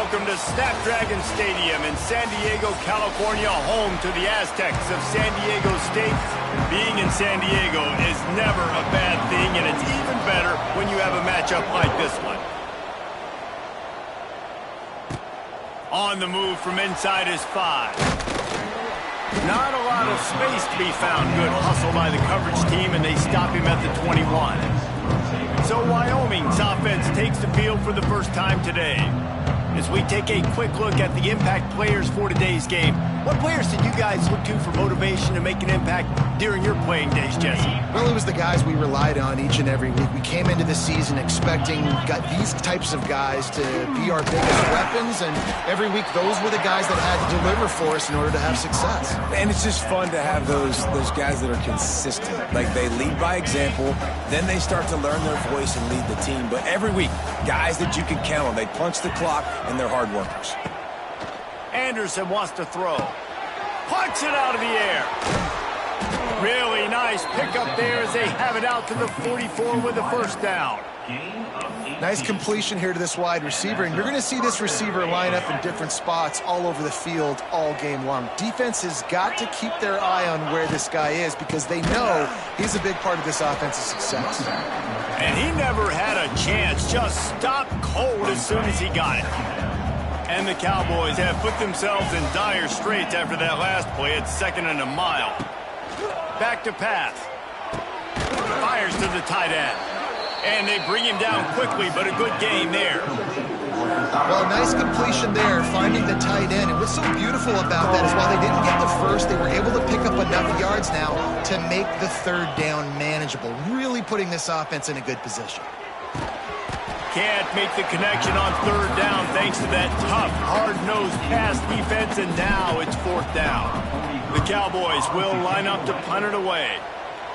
welcome to Snapdragon Stadium in San Diego, California, home to the Aztecs of San Diego State. Being in San Diego is never a bad thing, and it's even better when you have a matchup like this one. On the move from inside is 5. Not a lot of space to be found. Good hustle by the coverage team, and they stop him at the 21. So Wyoming's offense takes the field for the first time today. As we take a quick look at the impact players for today's game, what players did you guys look to for motivation to make an impact during your playing days, Jesse? Well, it was the guys we relied on each and every week. We came into the season expecting these types of guys to be our biggest weapons, and every week those were the guys that had to deliver for us in order to have success. And it's just fun to have those guys that are consistent. Like, they lead by example, then they start to learn their voice and lead the team. But every week, guys that you can count on. They punch the clock, and they're hard workers. Anderson wants to throw. Punch it out of the air. Really nice pickup there as they have it out to the 44 with a first down. Nice completion here to this wide receiver, and you're going to see this receiver line up in different spots all over the field all game long. Defense has got to keep their eye on where this guy is because they know he's a big part of this offense's success. And he never had a chance, just stopped cold as soon as he got it. And the Cowboys have put themselves in dire straits after that last play at 2nd and a mile. Back to pass. Fires to the tight end. And they bring him down quickly, but a good gain there. Well, nice completion there, finding the tight end. And what's so beautiful about that is while they didn't get the first, they were able to pick up enough yards now to make the third down manageable, really putting this offense in a good position. Can't make the connection on third down thanks to that tough, hard-nosed pass defense, and now it's 4th down. The Cowboys will line up to punt it away.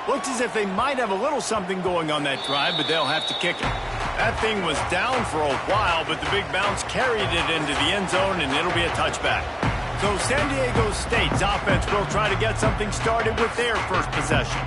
Looks as if they might have a little something going on that drive, but they'll have to kick it. That thing was down for a while, but the big bounce carried it into the end zone, and it'll be a touchback. So San Diego State's offense will try to get something started with their first possession.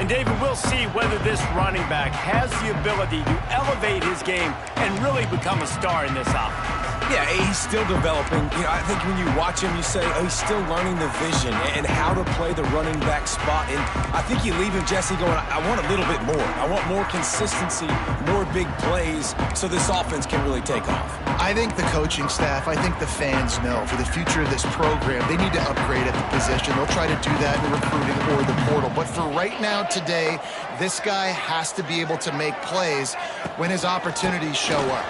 And David, we'll see whether this running back has the ability to elevate his game and really become a star in this offense. Yeah, he's still developing. You know, I think when you watch him, you say, oh, he's still learning the vision and how to play the running back spot. And I think you leave him, Jesse, going, I want a little bit more. I want more consistency, more big plays, so this offense can really take off. I think the coaching staff, I think the fans know for the future of this program, they need to upgrade at the position. They'll try to do that in recruiting or the portal. But for right now, today, this guy has to be able to make plays when his opportunities show up.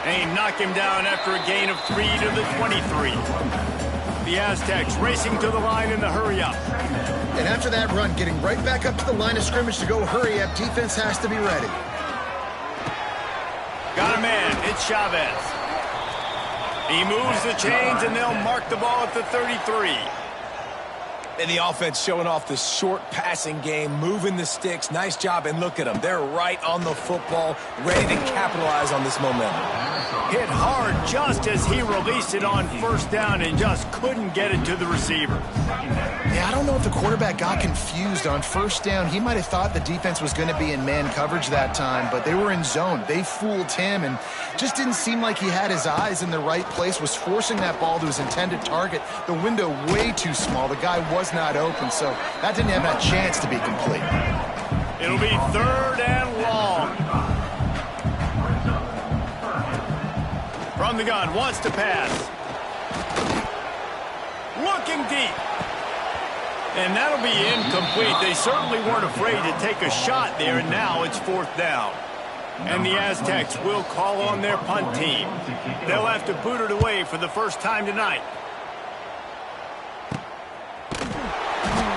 They knock him down after a gain of 3 to the 23. The Aztecs racing to the line in the hurry-up. And after that run, getting right back up to the line of scrimmage to go hurry-up, defense has to be ready. Got a man. It's Chavez. He moves the chains, and they'll mark the ball at the 33. And the offense showing off the short passing game, moving the sticks. Nice job, and look at them. They're right on the football, ready to capitalize on this momentum. Hit hard just as he released it on first down and just couldn't get it to the receiver. Yeah, I don't know if the quarterback got confused on first down. He might have thought the defense was going to be in man coverage that time, but they were in zone. They fooled him and just didn't seem like he had his eyes in the right place, was forcing that ball to his intended target. The window way too small. The guy was not open, so that didn't have a chance to be complete. It'll be 3rd and long. From the gun, wants to pass. Looking deep. And that'll be incomplete. They certainly weren't afraid to take a shot there, and now it's 4th down. And the Aztecs will call on their punt team. They'll have to boot it away for the first time tonight.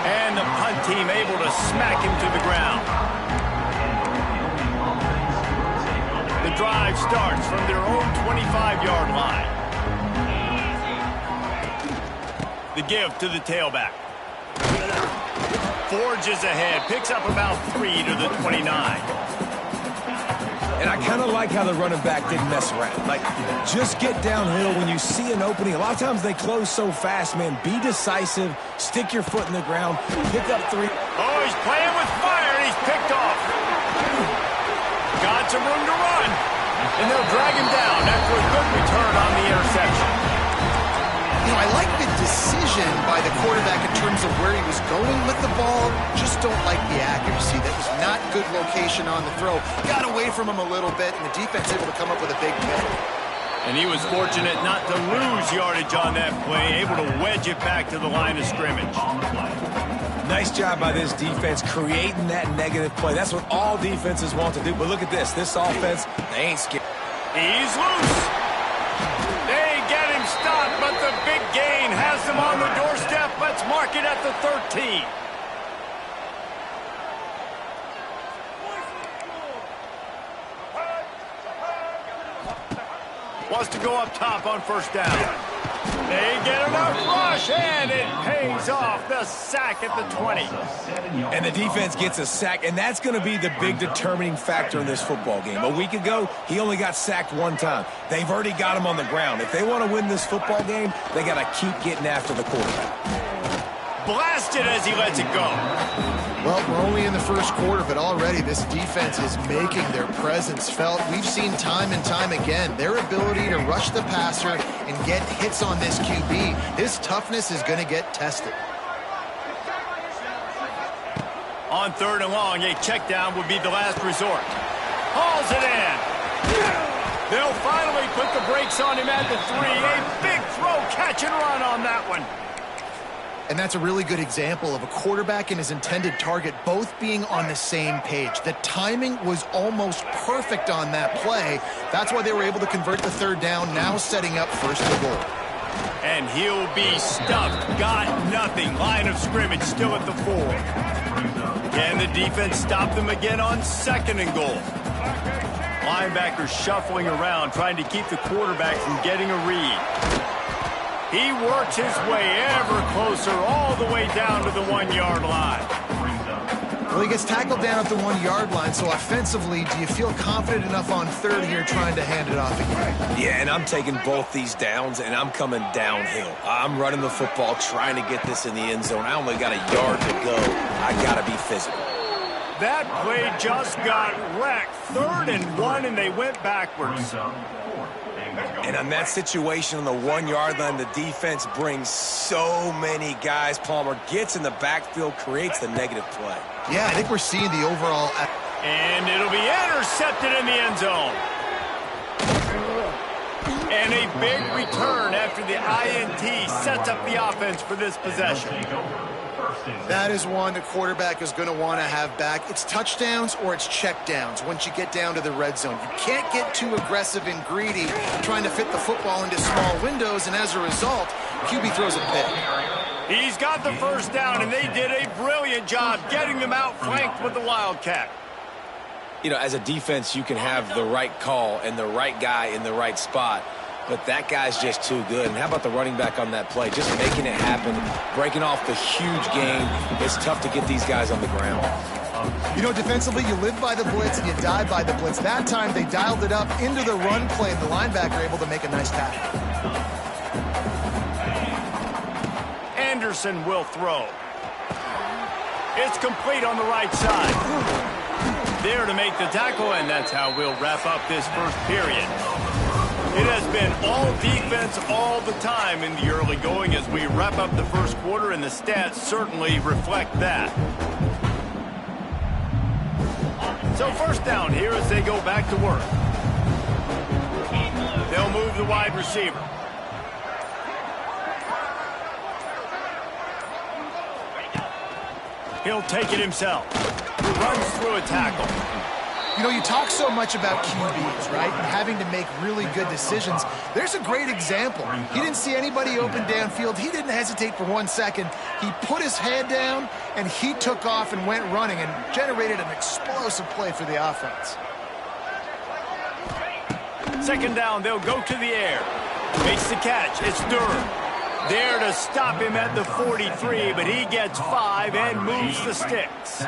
And the punt team able to smack him to the ground. The drive starts from their own 25-yard line. The give to the tailback. Forges ahead, picks up about 3 to the 29. And I kind of like how the running back didn't mess around. Like, just get downhill when you see an opening. A lot of times they close so fast, man. Be decisive, stick your foot in the ground, pick up 3. Oh, he's playing with fire, and he's picked off. Got some room to run. And they'll drag him down after a good return on the interception. You know, I like the decision by the quarterback in terms of where he was going with the ball. Just don't like the accuracy. That was not good location on the throw. Got away from him a little bit, and the defense able to come up with a big pick. And he was fortunate not to lose yardage on that play, able to wedge it back to the line of scrimmage. Nice job by this defense creating that negative play. That's what all defenses want to do. But look at this. This offense, they ain't scared. He's loose. They get him stopped, but the big gain has them on the doorstep. Let's mark it at the 13. Wants to go up top on first down. They get enough rush, and it pays off. The sack at the 20. And the defense gets a sack, and that's going to be the big determining factor in this football game. A week ago, he only got sacked one time. They've already got him on the ground. If they want to win this football game, they got to keep getting after the quarterback. Blasted as he lets it go. Well, we're only in the first quarter, but already this defense is making their presence felt. We've seen time and time again their ability to rush the passer and get hits on this QB. His toughness is going to get tested. On third and long, a check down would be the last resort. Hauls it in. They'll finally put the brakes on him at the 3. A big throw, catch and run on that one. And that's a really good example of a quarterback and his intended target both being on the same page. The timing was almost perfect on that play. That's why they were able to convert the third down, now setting up first and goal. And he'll be stuffed. Got nothing. Line of scrimmage still at the 4. Can the defense stop them again on second and goal? Linebackers shuffling around, trying to keep the quarterback from getting a read. He works his way ever closer all the way down to the 1-yard line. Well, he gets tackled down at the 1-yard line, so offensively, do you feel confident enough on third here trying to hand it off again? Yeah, and I'm taking both these downs, and I'm coming downhill. I'm running the football, trying to get this in the end zone. I only got a yard to go. I got to be physical. That play just got wrecked. 3rd and 1, and they went backwards. And on that situation on the 1-yard line, the defense brings so many guys. Palmer gets in the backfield, creates the negative play. Yeah, I think we're seeing the overall... And it'll be intercepted in the end zone. And a big return after the INT sets up the offense for this possession. That is one the quarterback is going to want to have back. It's touchdowns or it's checkdowns once you get down to the red zone. You can't get too aggressive and greedy trying to fit the football into small windows, and as a result, QB throws a pick. He's got the first down, and they did a brilliant job getting them outflanked with the Wildcat. You know, as a defense, you can have the right call and the right guy in the right spot, but that guy's just too good. And how about the running back on that play? Just making it happen, breaking off the huge gain. It's tough to get these guys on the ground. You know, defensively, you live by the blitz and you die by the blitz. That time, they dialed it up into the run play, and the linebacker able to make a nice tackle. Anderson will throw. It's complete on the right side. There to make the tackle, and that's how we'll wrap up this first period. It has been all defense all the time in the early going as we wrap up the first quarter, and the stats certainly reflect that. So first down here as they go back to work. They'll move the wide receiver. He'll take it himself. Runs through a tackle. You know, you talk so much about QBs, right, and having to make really good decisions. There's a great example. He didn't see anybody open downfield. He didn't hesitate for 1 second. He put his head down, and he took off and went running and generated an explosive play for the offense. Second down, they'll go to the air. Makes the catch. It's Durham. There to stop him at the 43, but he gets 5 and moves the sticks.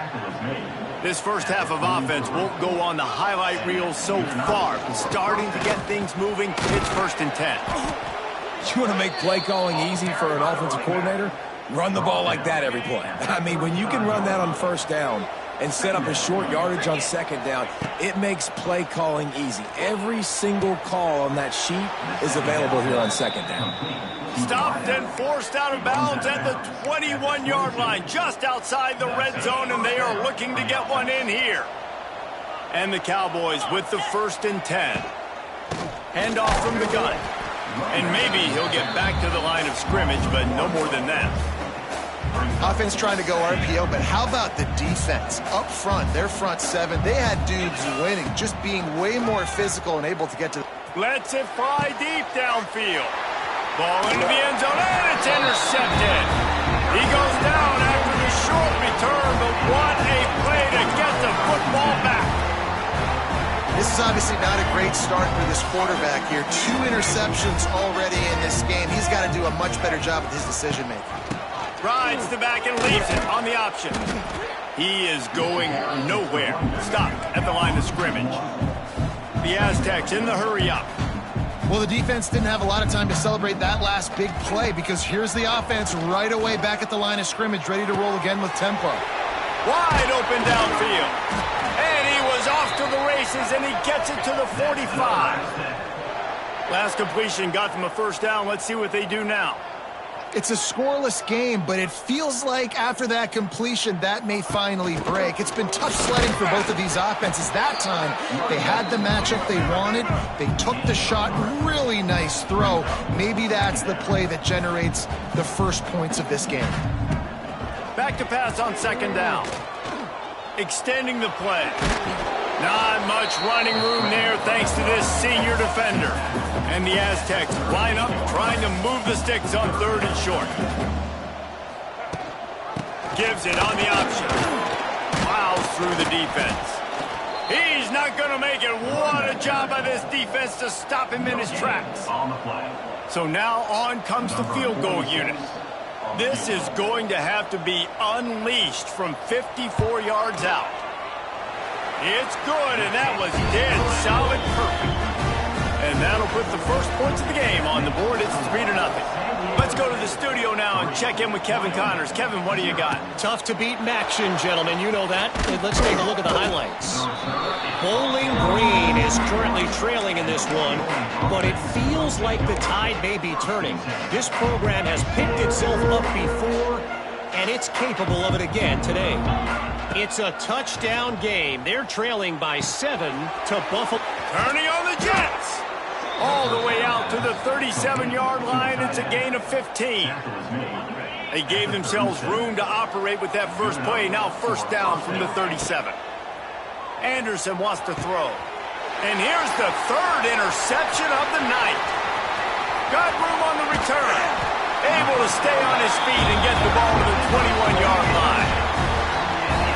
This first half of offense won't go on the highlight reel so far, but starting to get things moving. It's 1st and 10. You want to make play calling easy for an offensive coordinator? Run the ball like that every play. I mean, when you can run that on first down, and set up a short yardage on second down, it makes play calling easy. Every single call on that sheet is available here on second down. Stopped and forced out of bounds at the 21-yard line, just outside the red zone, and they are looking to get one in here. And the Cowboys with the 1st and 10. Hand off from the gun. And maybe he'll get back to the line of scrimmage, but no more than that. Offense trying to go RPO, but how about the defense? Up front, their front seven, they had dudes winning, just being way more physical and able to get to... Lets it fly deep downfield. Ball into the end zone, and it's intercepted. He goes down after the short return, but what a play to get the football back. This is obviously not a great start for this quarterback here. 2 interceptions already in this game. He's got to do a much better job with his decision-making. Rides the back and leaves it on the option. He is going nowhere. Stopped at the line of scrimmage. The Aztecs in the hurry-up. Well, the defense didn't have a lot of time to celebrate that last big play because here's the offense right away back at the line of scrimmage, ready to roll again with tempo. Wide open downfield. And he was off to the races, and he gets it to the 45. Last completion got them a 1st down. Let's see what they do now. It's a scoreless game, but it feels like after that completion, that may finally break. It's been tough sledding for both of these offenses. That time, they had the matchup they wanted. They took the shot. Really nice throw. Maybe that's the play that generates the first points of this game. Back to pass on 2nd down. Extending the play. Not much running room there thanks to this senior defender. And the Aztecs line up trying to move the sticks on 3rd and short. Gives it on the option. Plows through the defense. He's not going to make it. What a job by this defense to stop him in his tracks. So now on comes the field goal unit. This is going to have to be unleashed from 54 yards out. It's good, and that was dead solid perfect. And that'll put the first points of the game on the board. It's 3-0. Let's go to the studio now and check in with Kevin Connors. Kevin, what do you got? Tough to beat action, gentlemen. You know that. And let's take a look at the highlights. Bowling Green is currently trailing in this one, but it feels like the tide may be turning. This program has picked itself up before, and it's capable of it again today. It's a touchdown game. They're trailing by 7 to Buffalo. Turning on the Jets. All the way out to the 37-yard line. It's a gain of 15. They gave themselves room to operate with that first play. Now 1st down from the 37. Anderson wants to throw. And here's the 3rd interception of the night. Got room on the return. Able to stay on his feet and get the ball to the 21-yard line.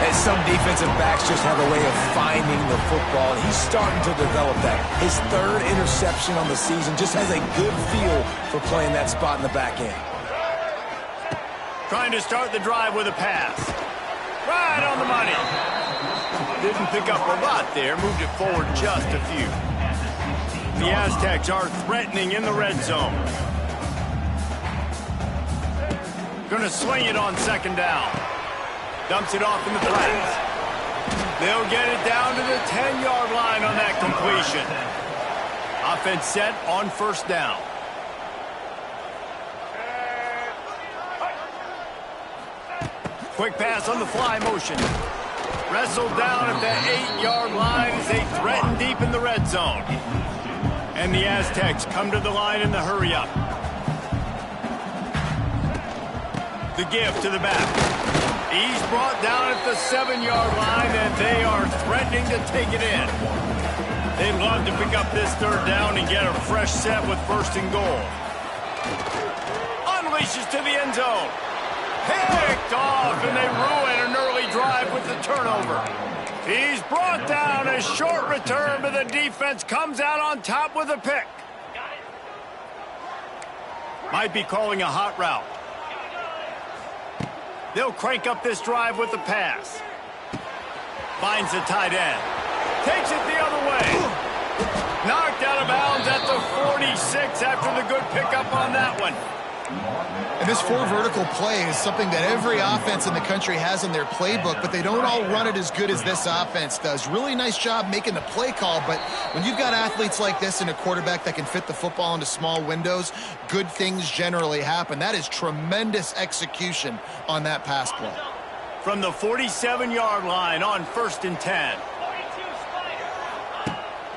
And some defensive backs just have a way of finding the football. He's starting to develop that. His 3rd interception on the season just has a good feel for playing that spot in the back end. Trying to start the drive with a pass. Right on the money. Didn't pick up a lot there. Moved it forward just a few. The Aztecs are threatening in the red zone. Going to swing it on 2nd down. Dumps it off in the flats. They'll get it down to the 10-yard line on that completion. Offense set on 1st down. Quick pass on the fly motion. Wrestled down at the 8-yard line as they threaten deep in the red zone. And the Aztecs come to the line in the hurry-up. The give to the back. He's brought down at the 7-yard line, and they are threatening to take it in. They'd love to pick up this 3rd down and get a fresh set with 1st and goal. Unleashes to the end zone. Picked off, and they ruin an early drive with the turnover. He's brought down. A short return, but the defense comes out on top with a pick. Might be calling a hot route. They'll crank up this drive with the pass. Finds the tight end. Takes it the other way. Knocked out of bounds at the 46 after the good pickup on that one. And this four vertical play is something that every offense in the country has in their playbook, but they don't all run it as good as this offense does. Really nice job making the play call, but when you've got athletes like this and a quarterback that can fit the football into small windows, good things generally happen. That is tremendous execution on that pass play. From the 47-yard line on 1st and 10.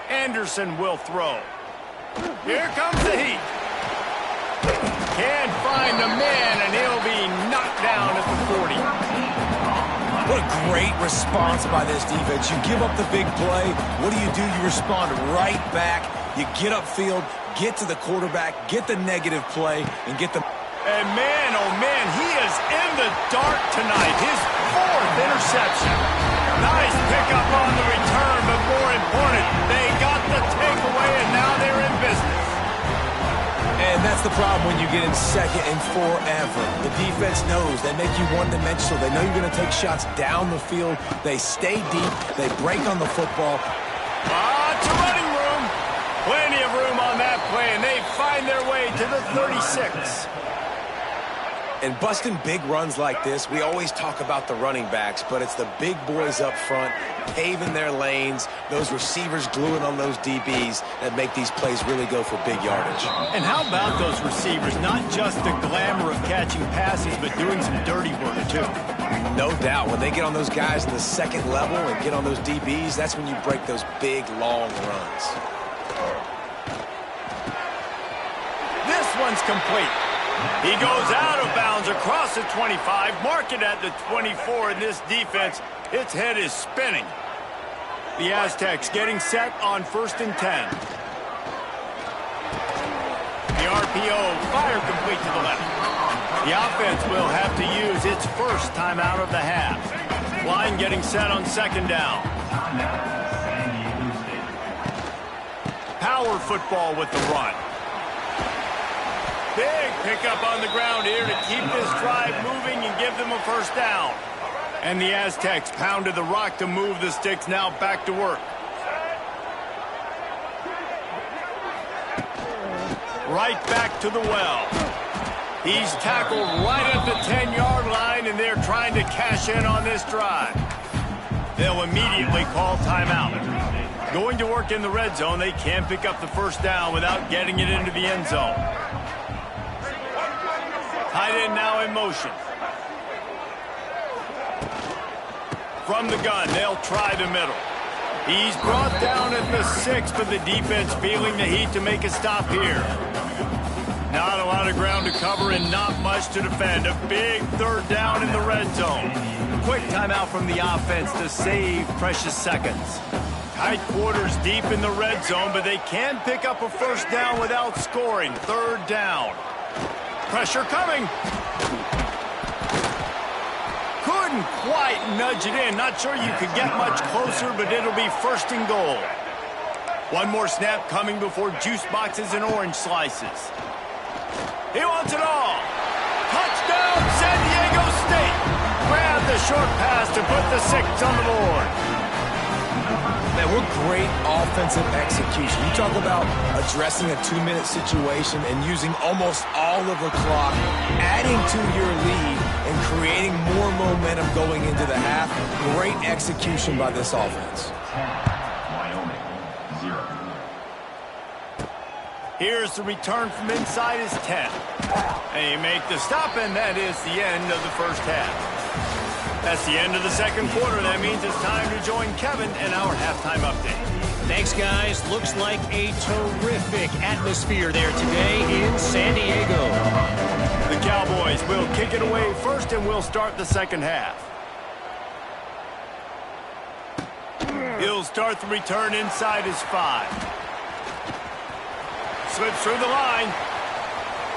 Anderson will throw. Here comes the heat. Can't find the man, and he'll be knocked down at the 40. What a great response by this defense. You give up the big play. What do? You respond right back. You get upfield, get to the quarterback, get the negative play, and get the... And man, oh man, he is in the dark tonight. His 4th interception. Nice pickup on the return, but more important, they got the takeaway, and now they're in business. And that's the problem when you get in 2nd and forever. The defense knows. They make you one-dimensional. They know you're going to take shots down the field. They stay deep. They break on the football. It's a running room. Plenty of room on that play, and they find their way to the 36. And busting big runs like this, we always talk about the running backs, but it's the big boys up front, paving their lanes, those receivers gluing on those DBs that make these plays really go for big yardage. And how about those receivers? Not just the glamour of catching passes, but doing some dirty work, too. No doubt. When they get on those guys in the 2nd level and get on those DBs, that's when you break those big, long runs. This one's complete. He goes out of bounds across the 25, mark it at the 24, and this defense, its head is spinning. The Aztecs getting set on 1st and 10. The RPO, fire complete to the left. The offense will have to use its first timeout of the half. Line getting set on 2nd down. Power football with the run. Big pickup on the ground here to keep this drive moving and give them a 1st down. And the Aztecs pounded the rock to move the sticks, now back to work. Right back to the well. He's tackled right at the 10-yard line, and they're trying to cash in on this drive. They'll immediately call timeout. Going to work in the red zone, they can't pick up the 1st down without getting it into the end zone. Tight end now in motion. From the gun, they'll try the middle. He's brought down at the 6, but the defense feeling the heat to make a stop here. Not a lot of ground to cover and not much to defend. A big 3rd down in the red zone. Quick timeout from the offense to save precious seconds. Tight quarters deep in the red zone, but they can pick up a 1st down without scoring. 3rd down. Pressure coming. Couldn't quite nudge it in. Not sure you could get much closer, but it'll be 1st and goal. One more snap coming before juice boxes and orange slices. He wants it all. Touchdown, San Diego State. Grab the short pass to put the 6 on the board. Man, what great offensive execution. You talk about addressing a 2-minute situation and using almost all of the clock, adding to your lead and creating more momentum going into the half. Great execution by this offense. Wyoming, 0. Here's the return from inside his 10. They make the stop, and that is the end of the 1st half. That's the end of the 2nd quarter. That means it's time to join Kevin in our halftime update. Thanks, guys. Looks like a terrific atmosphere there today in San Diego. The Cowboys will kick it away first, and we'll start the 2nd half. He'll start the return inside his 5. Slips through the line.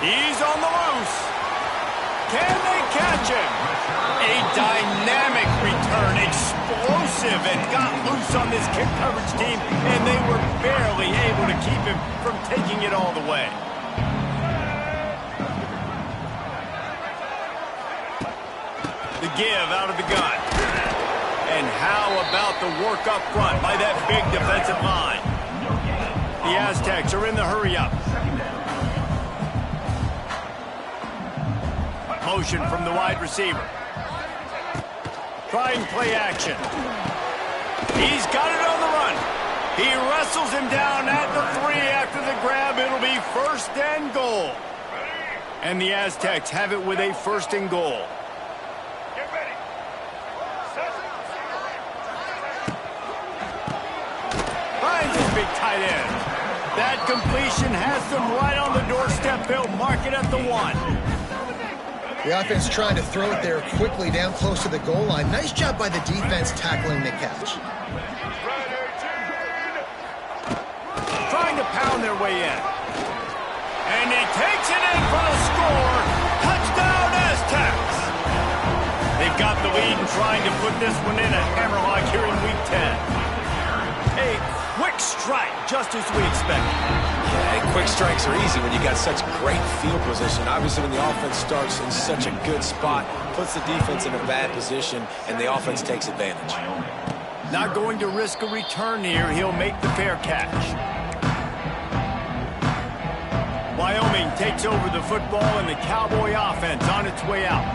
He's on the loose. Can they catch him? A dynamic return, explosive, and got loose on this kick coverage team, and they were barely able to keep him from taking it all the way. The give out of the gun. And how about the work up front by that big defensive line? The Aztecs are in the hurry-up. motion from the wide receiver. Trying play action. He's got it on the run. He wrestles him down at the 3 after the grab. It'll be 1st and goal. And the Aztecs have it with a 1st and goal. Get ready. Finds his big tight end. That completion has them right on the doorstep. They'll mark it at the 1. The offense trying to throw it there quickly down close to the goal line. Nice job by the defense tackling the catch. Trying to pound their way in. And he takes it in for the score. Touchdown, Aztecs. They've got the lead and trying to put this one in a hammerlock here in Week 10. A quick strike, just as we expected. Yeah, and quick strikes are easy when you got such great field position. Obviously, when the offense starts in such a good spot, puts the defense in a bad position, and the offense takes advantage. Not going to risk a return here. He'll make the fair catch. Wyoming takes over the football, and the Cowboy offense on its way out.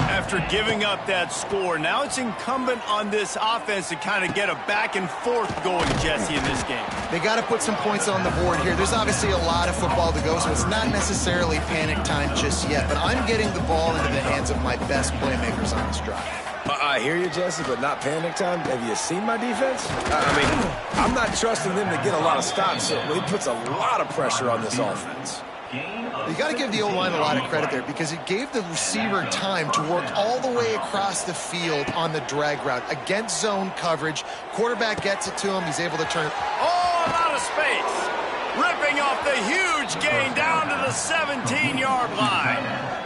After giving up that score, now it's incumbent on this offense to kind of get a back and forth going, Jesse, in this game. They got to put some points on the board here. There's obviously a lot of football to go, so it's not necessarily panic time just yet, but I'm getting the ball into the hands of my best playmakers on this drive. I hear you, Jesse, but not panic time. Have you seen my defense? I mean, I'm not trusting them to get a lot of stops, so it puts a lot of pressure on this offense. You got to give the O-line a lot of credit there because it gave the receiver time to work all the way across the field on the drag route. Against zone coverage, quarterback gets it to him. He's able to turn. Oh, a lot of space. Ripping off the huge gain down to the 17-yard line.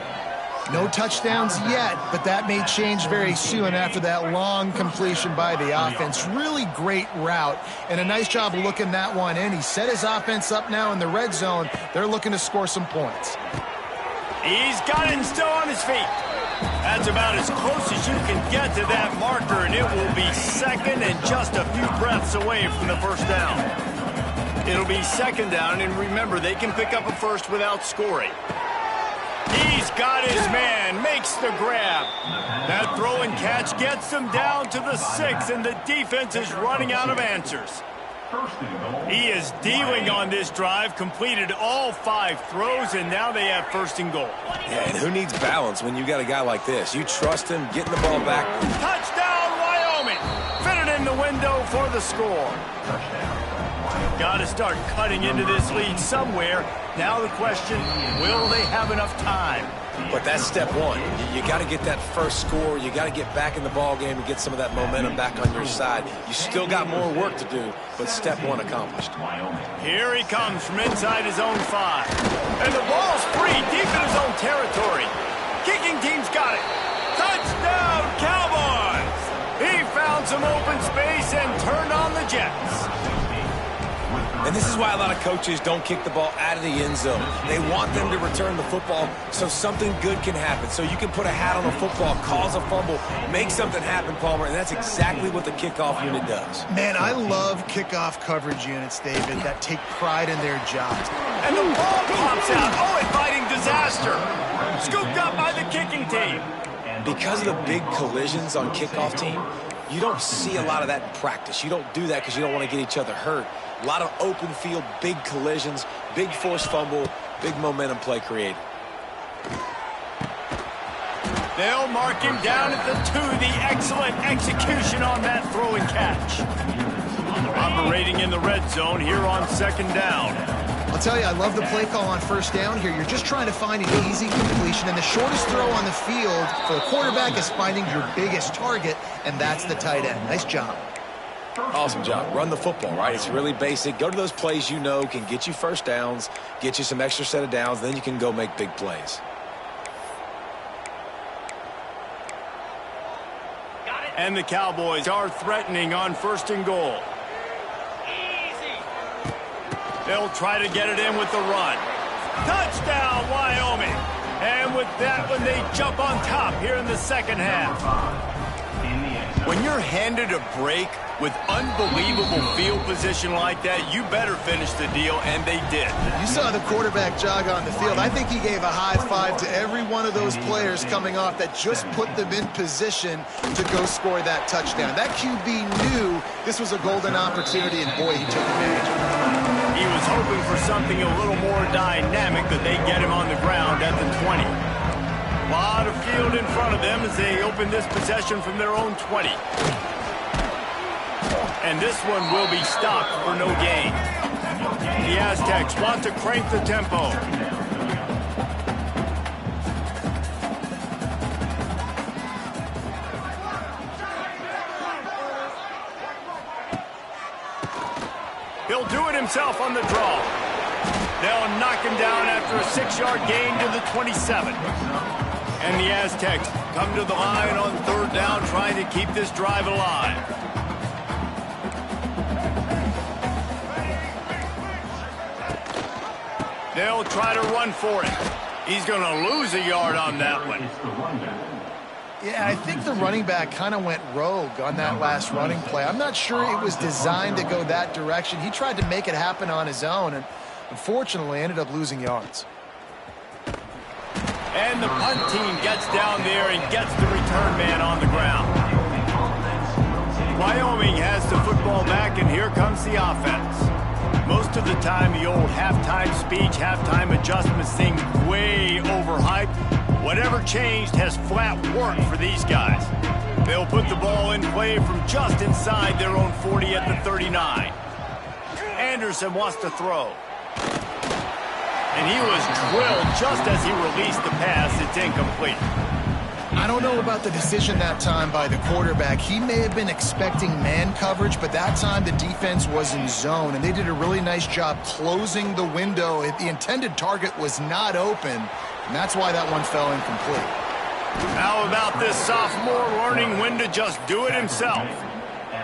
No touchdowns yet, but that may change very soon after that long completion by the offense. Really great route, and a nice job of looking that one in. He set his offense up now in the red zone. They're looking to score some points. He's got it still on his feet. That's about as close as you can get to that marker, and it will be 2nd and just a few breaths away from the 1st down. It'll be 2nd down, and remember, they can pick up a 1st without scoring. He's got his man, makes the grab. That throw and catch gets them down to the 6, and the defense is running out of answers. He is dealing on this drive, completed all 5 throws, and now they have 1st and goal. Yeah, and who needs balance when you got a guy like this? You trust him, getting the ball back. Touchdown, Wyoming! Fitted in the window for the score. Got to start cutting into this lead somewhere. Now the question, will they have enough time? But that's step one. You got to get that 1st score. You got to get back in the ball game and get some of that momentum back on your side. You still got more work to do, but step 1 accomplished. Here he comes from inside his own 5. And the ball's free, deep in his own territory. Kicking team's got it. Touchdown, Cowboys! He found some open space and turned on the Jets. And this is why a lot of coaches don't kick the ball out of the end zone. They want them to return the football so something good can happen. So you can put a hat on a football, cause a fumble, make something happen, Palmer, and that's exactly what the kickoff unit does. Man, I love kickoff coverage units, David, that take pride in their jobs. And the ball pops out. Oh, inviting disaster. Scooped up by the kicking team. Because of the big collisions on kickoff team, you don't see a lot of that in practice. You don't do that because you don't want to get each other hurt. A lot of open field, big collisions, big forced fumble, big momentum play created. They'll mark him down at the 2. The excellent execution on that throw and catch. Operating in the red zone here on 2nd down. I'll tell you, I love the play call on 1st down here. You're just trying to find an easy completion, and the shortest throw on the field for the quarterback is finding your biggest target, and that's the tight end. Nice job. Awesome job. Run the football, right? It's really basic. Go to those plays you know can get you 1st downs, get you some extra set of downs, then you can go make big plays. And the Cowboys are threatening on 1st and goal. They'll try to get it in with the run. Touchdown, Wyoming. And with that one, they jump on top here in the 2nd half. When you're handed a break, With unbelievable field position like that, you better finish the deal, and they did. You saw the quarterback jog on the field. I think he gave a high five to every one of those players coming off that just put them in position to go score that touchdown. That QB knew this was a golden opportunity, and boy, he took advantage. He was hoping for something a little more dynamic, that they get him on the ground at the 20. A lot of field in front of them as they open this possession from their own 20. And this one will be stopped for no gain. The Aztecs want to crank the tempo. He'll do it himself on the draw. They'll knock him down after a 6-yard gain to the 27. And the Aztecs come to the line on third down, trying to keep this drive alive. They'll try to run for it. He's going to lose a yard on that one. Yeah, I think the running back kind of went rogue on that last running play. I'm not sure it was designed to go that direction. He tried to make it happen on his own, and unfortunately ended up losing yards. And the punt team gets down there and gets the return man on the ground. Wyoming has the football back, and here comes the offense. Most of the time, the old halftime speech, halftime adjustments thing, way overhyped. Whatever changed has flat worked for these guys. They'll put the ball in play from just inside their own 40 at the 39. Anderson wants to throw. And he was drilled just as he released the pass. It's incomplete. I don't know about the decision that time by the quarterback. He may have been expecting man coverage, but that time the defense was in zone, and they did a really nice job closing the window. The intended target was not open, and that's why that one fell incomplete. How about this sophomore learning when to just do it himself?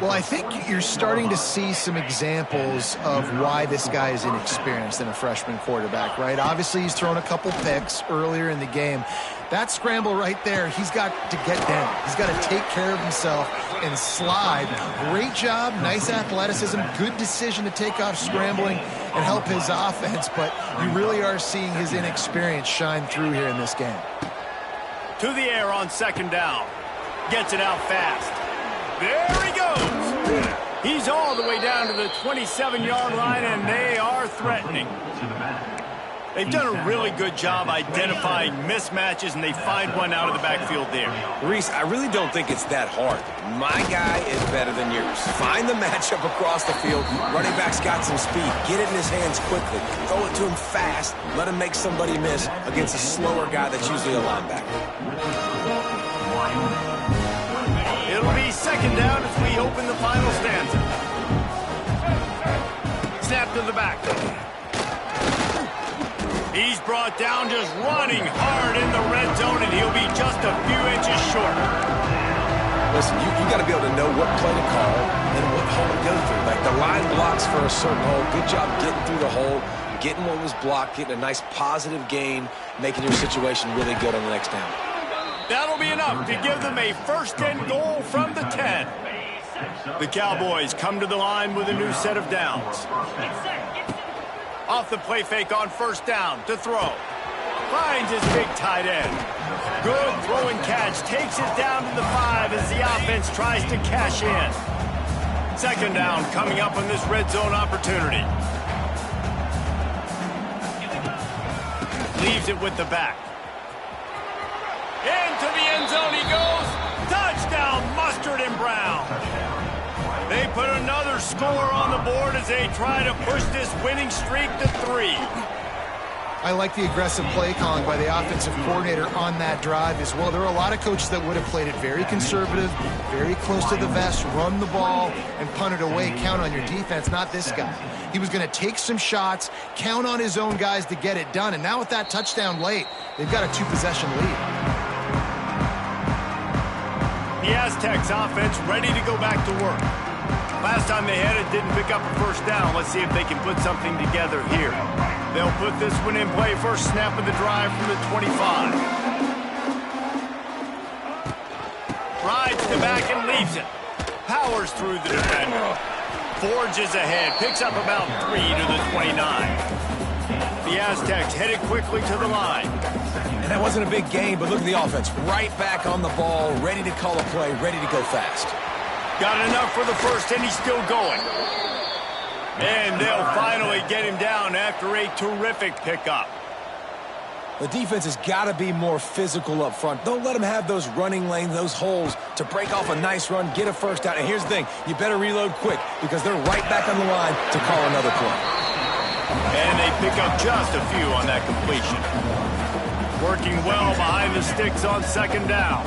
Well, I think you're starting to see some examples of why this guy is inexperienced in a freshman quarterback, right? Obviously, he's thrown a couple picks earlier in the game. That scramble right there, he's got to get down. He's got to take care of himself and slide. Great job, nice athleticism, good decision to take off scrambling and help his offense, but you really are seeing his inexperience shine through here in this game. To the air on second down. Gets it out fast. There he goes. He's all the way down to the 27-yard line, and they are threatening. They've done a really good job identifying mismatches, and they find one out of the backfield there. Reese, I really don't think it's that hard. My guy is better than yours. Find the matchup across the field. Running back's got some speed. Get it in his hands quickly. Throw it to him fast. Let him make somebody miss against a slower guy that's usually a linebacker. It'll be second down as we open the final stanza. Snap to the back. He's brought down just running hard in the red zone, and he'll be just a few inches short. Listen, you got to be able to know what play to call and what hole to go through. Like the line blocks for a certain hole. Good job getting through the hole, getting what was blocked, getting a nice positive gain, making your situation really good on the next down. That'll be enough to give them a first and goal from the 10. The Cowboys come to the line with a new set of downs. Off the play fake on first down to throw. Finds his big tight end. Good throw and catch. Takes it down to the 5 as the offense tries to cash in. Second down coming up on this red zone opportunity. Leaves it with the back. Into the end zone he goes. Touchdown, Mustard and Brown. They put another score on the board as they try to push this winning streak to 3. I like the aggressive play calling by the offensive coordinator on that drive as well. There are a lot of coaches that would have played it very conservative, very close to the vest, run the ball, and punt it away, count on your defense, not this guy. He was going to take some shots, count on his own guys to get it done, and now with that touchdown late, they've got a 2-possession lead. The Aztecs offense ready to go back to work. Last time they had it, didn't pick up a first down. Let's see if they can put something together here. They'll put this one in play. First snap of the drive from the 25. Rides the back and leaves it. powers through the defender. Forges ahead, picks up about 3 to the 29. The Aztecs headed quickly to the line. And that wasn't a big game, but look at the offense. Right back on the ball, ready to call a play, ready to go fast. Got enough for the first, and he's still going. And they'll finally get him down after a terrific pickup. The defense has got to be more physical up front. Don't let them have those running lanes, those holes to break off a nice run, get a first down. And here's the thing, you better reload quick because they're right back on the line to call another play. And they pick up just a few on that completion. Working well behind the sticks on second down.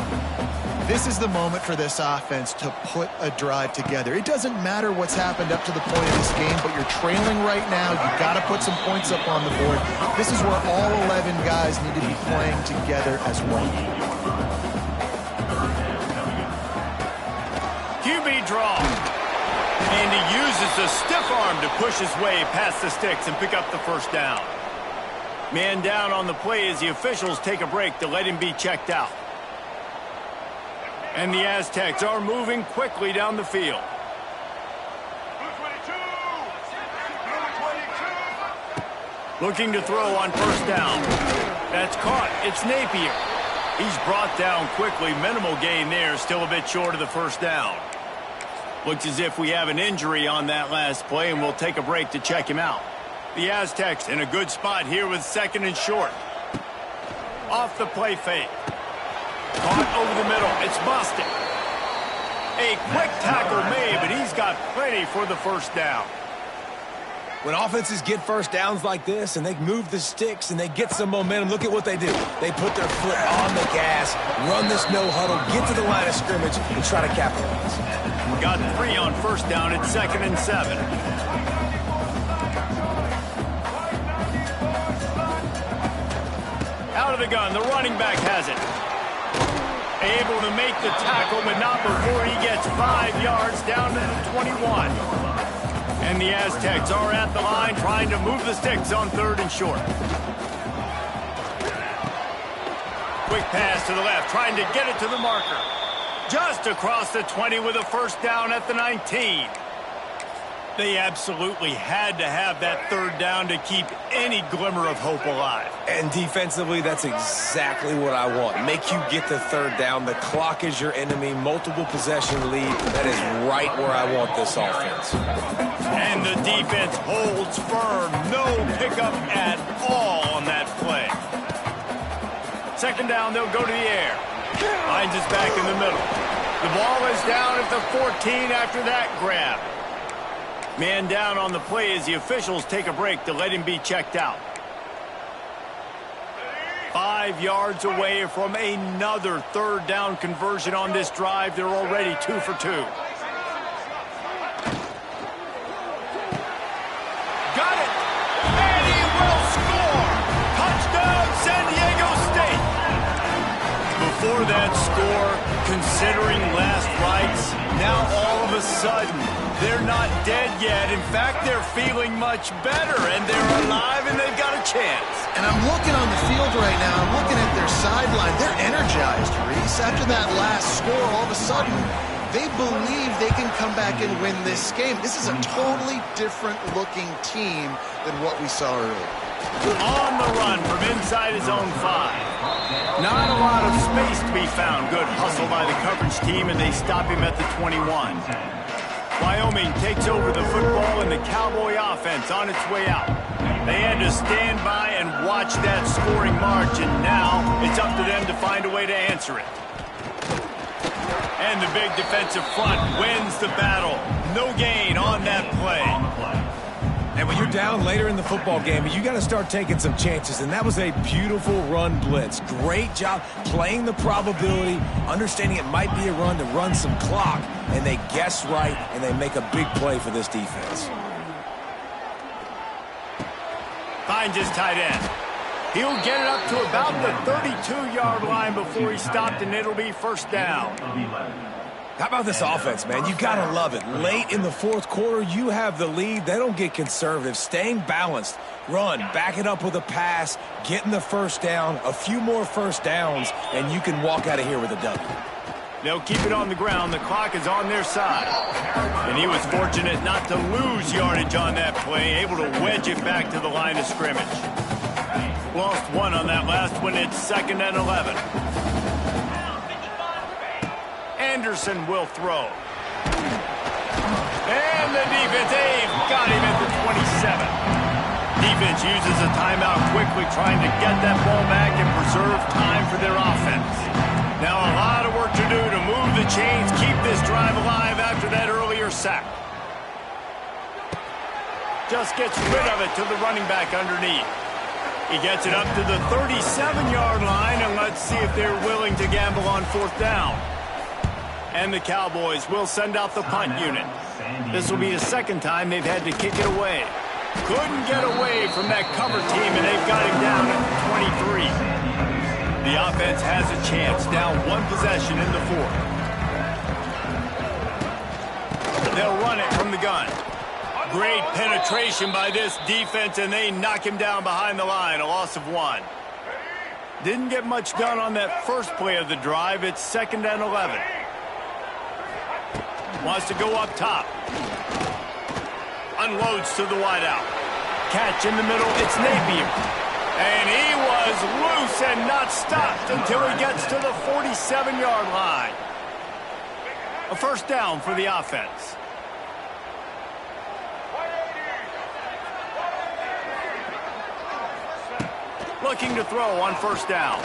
This is the moment for this offense to put a drive together. It doesn't matter what's happened up to the point of this game, but you're trailing right now. You've got to put some points up on the board. This is where all 11 guys need to be playing together as one. QB draw. And he uses the stiff arm to push his way past the sticks and pick up the first down. Man down on the play as the officials take a break to let him be checked out. And the Aztecs are moving quickly down the field. Looking to throw on first down. That's caught. It's Napier. He's brought down quickly. Minimal gain there. Still a bit short of the first down. Looks as if we have an injury on that last play, and we'll take a break to check him out. The Aztecs in a good spot here with second and short. Off the play fake. Caught over the middle. It's busted. A quick tackle made, but he's got plenty for the first down. When offenses get first downs like this and they move the sticks and they get some momentum, look at what they do. They put their foot on the gas, run this no huddle, get to the line of scrimmage, and try to capitalize. We got 3 on first down at 2nd and 7. Out of the gun, the running back has it. Able to make the tackle, but not before he gets 5 yards down to the 21. And the Aztecs are at the line trying to move the sticks on 3rd and short. Quick pass to the left, trying to get it to the marker. Just across the 20 with a first down at the 19. They absolutely had to have that 3rd down to keep any glimmer of hope alive. And defensively, that's exactly what I want. Make you get the 3rd down. The clock is your enemy. Multiple possession lead. That is right where I want this offense. And the defense holds firm. No pickup at all on that play. 2nd down, they'll go to the air. Finds us back in the middle. The ball is down at the 14 after that grab. Man down on the play as the officials take a break to let him be checked out. 5 yards away from another 3rd down conversion on this drive. They're already 2 for 2. Got it! And he will score! Touchdown, San Diego State! Before that score, considering last rites, now all of a sudden, they're not dead yet. In fact, they're feeling much better, and they're alive, and they've got a chance. And I'm looking on the field right now. I'm looking at their sideline. They're energized, Reese. After that last score, all of a sudden, they believe they can come back and win this game. This is a totally different-looking team than what we saw earlier. On the run from inside his own 5. Not a lot of space to be found. Good hustle by the coverage team, and they stop him at the 21. Wyoming takes over the football, and the Cowboy offense on its way out. They had to stand by and watch that scoring march, and now it's up to them to find a way to answer it. And the big defensive front wins the battle. No gain on that play. And when you're down later in the football game, you got to start taking some chances. And that was a beautiful run blitz. Great job playing the probability, understanding it might be a run to run some clock. And they guess right, and they make a big play for this defense. Finds his tight end. He'll get it up to about the 32-yard line before he's stopped, and it'll be first down. How about this offense, man? You got to love it. Late in the 4th quarter, you have the lead. They don't get conservative. Staying balanced. Run, back it up with a pass, getting the first down, a few more first downs, and you can walk out of here with a W. They'll keep it on the ground. The clock is on their side. And he was fortunate not to lose yardage on that play, able to wedge it back to the line of scrimmage. Lost one on that last one. It's 2nd and 11. Anderson will throw. And the defense, they've got him at the 27. Defense uses a timeout quickly, trying to get that ball back and preserve time for their offense. Now a lot of work to do to move the chains, keep this drive alive after that earlier sack. Just gets rid of it to the running back underneath. He gets it up to the 37-yard line, and let's see if they're willing to gamble on 4th down. And the Cowboys will send out the punt unit. This will be the 2nd time they've had to kick it away. Couldn't get away from that cover team, and they've got him down at the 23. The offense has a chance, down 1 possession in the 4th. They'll run it from the gun. Great penetration by this defense, and they knock him down behind the line, a loss of 1. Didn't get much done on that first play of the drive. It's 2nd and 11. Wants to go up top. Unloads to the wideout. Catch in the middle, it's Napier. And he was loose and not stopped until he gets to the 47-yard line. A 1st down for the offense. Looking to throw on 1st down.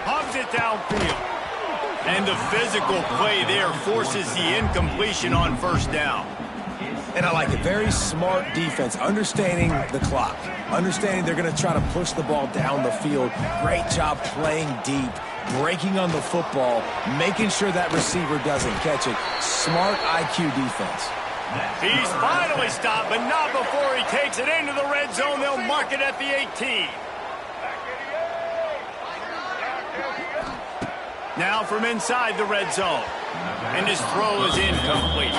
Hogs it downfield. And the physical play there forces the incompletion on 1st down. And I like it. Very smart defense, understanding the clock, understanding they're going to try to push the ball down the field. Great job playing deep, breaking on the football, making sure that receiver doesn't catch it. Smart IQ defense. He's finally stopped, but not before he takes it into the red zone. They'll mark it at the 18. Now from inside the red zone. And his throw is incomplete.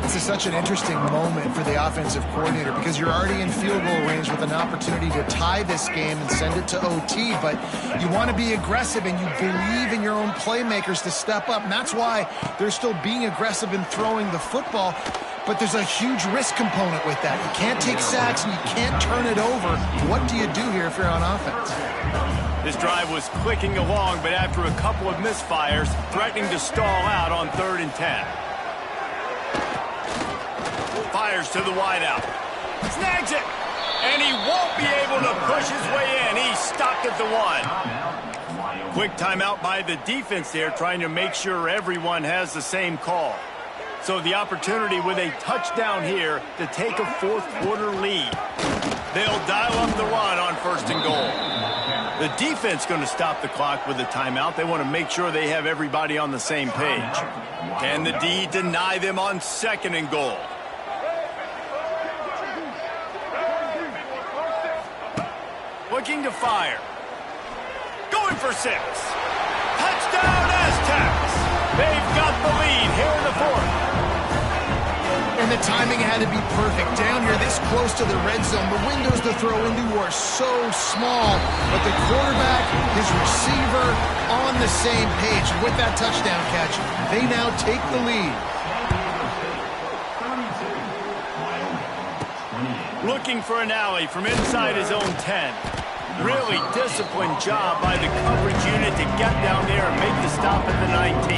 This is such an interesting moment for the offensive coordinator because you're already in field goal range with an opportunity to tie this game and send it to OT, but you want to be aggressive and you believe in your own playmakers to step up, and that's why they're still being aggressive in throwing the football, but there's a huge risk component with that. You can't take sacks and you can't turn it over. What do you do here if you're on offense? This drive was clicking along, but after a couple of misfires, threatening to stall out on 3rd and 10. Fires to the wideout. Snags it. And he won't be able to push his way in. He's stopped at the 1. Quick timeout by the defense there, trying to make sure everyone has the same call. So the opportunity with a touchdown here to take a 4th quarter lead. They'll dial up the run on 1st and goal. The defense going to stop the clock with a timeout. They want to make sure they have everybody on the same page. Can the D deny them on 2nd and goal? Looking to fire. Going for 6. Touchdown Aztecs. They've got the lead here in the 4th. And the timing had to be perfect. Down here this close to the red zone, the windows to throw into are so small, but the quarterback, his receiver, on the same page. And with that touchdown catch, they now take the lead. Looking for an alley from inside his own 10. Really disciplined job by the coverage unit to get down there and make the stop at the 19.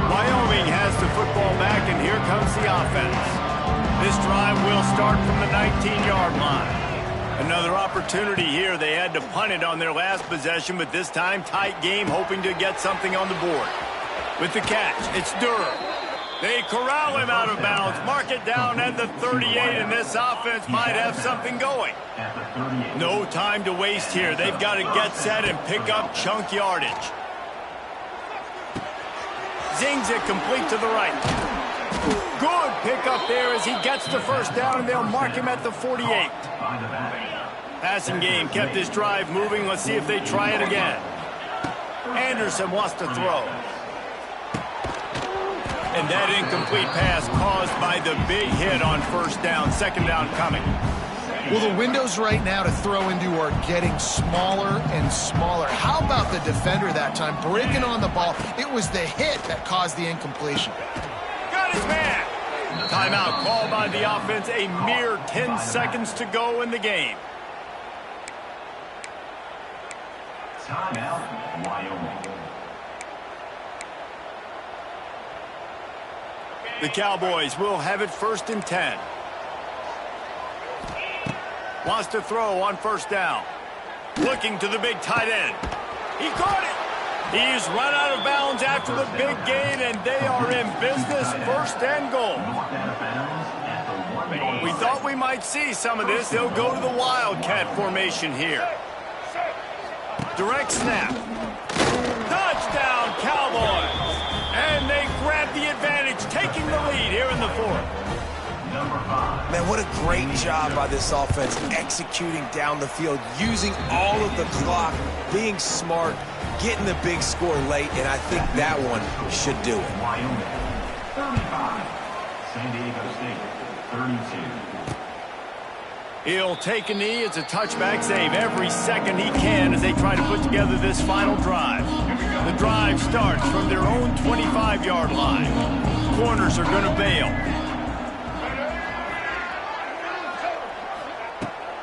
Wyoming has the football back, and here comes the offense. This drive will start from the 19-yard line. Another opportunity here. They had to punt it on their last possession, but this time tight game, hoping to get something on the board. With the catch, it's Durham. They corral him out of bounds, mark it down at the 38, and this offense might have something going. No time to waste here. They've got to get set and pick up chunk yardage. Zings it complete to the right. Good pickup there as he gets the 1st down, and they'll mark him at the 48. Passing game kept this drive moving. Let's see if they try it again. Anderson wants to throw. And that incomplete pass caused by the big hit on 1st down. 2nd down coming. Well, the windows right now to throw into are getting smaller and smaller. How about the defender that time breaking on the ball? It was the hit that caused the incompletion. Got his man. Timeout called by the offense. A mere 10 seconds to go in the game. Timeout, Wyoming. The Cowboys will have it 1st and 10. Wants to throw on 1st down. Looking to the big tight end. He caught it. He's run out of bounds after the big gain, and they are in business. 1st and goal. We thought we might see some of this. They'll go to the Wildcat formation here. Direct snap. Touchdown, Cowboys. And they grab the advantage, taking the lead here in the 4th. Man, what a great job by this offense executing down the field, using all of the clock, being smart, getting the big score late, and I think that one should do it. Wyoming, 35. San Diego State, 32. He'll take a knee. It's a touchback save every second he can as they try to put together this final drive. The drive starts from their own 25-yard line. Corners are going to bail.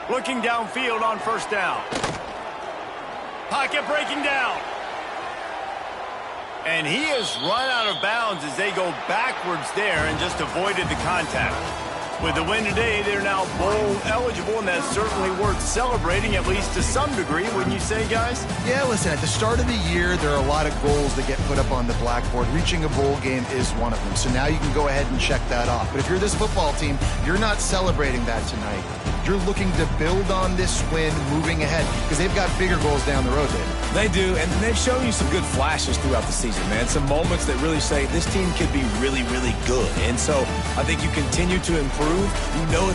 Looking downfield on 1st down. Pocket breaking down. And he has run out of bounds as they go backwards there and just avoided the contact. With the win today, they're now bowl eligible, and that's certainly worth celebrating, at least to some degree, wouldn't you say, guys? Yeah, listen, at the start of the year, there are a lot of goals that get put up on the blackboard. Reaching a bowl game is one of them. So now you can go ahead and check that off. But if you're this football team, you're not celebrating that tonight. You're looking to build on this win moving ahead because they've got bigger goals down the road, David. They do, and they've shown you some good flashes throughout the season, man. Some moments that really say this team could be really, really good. And so I think you continue to improve. You know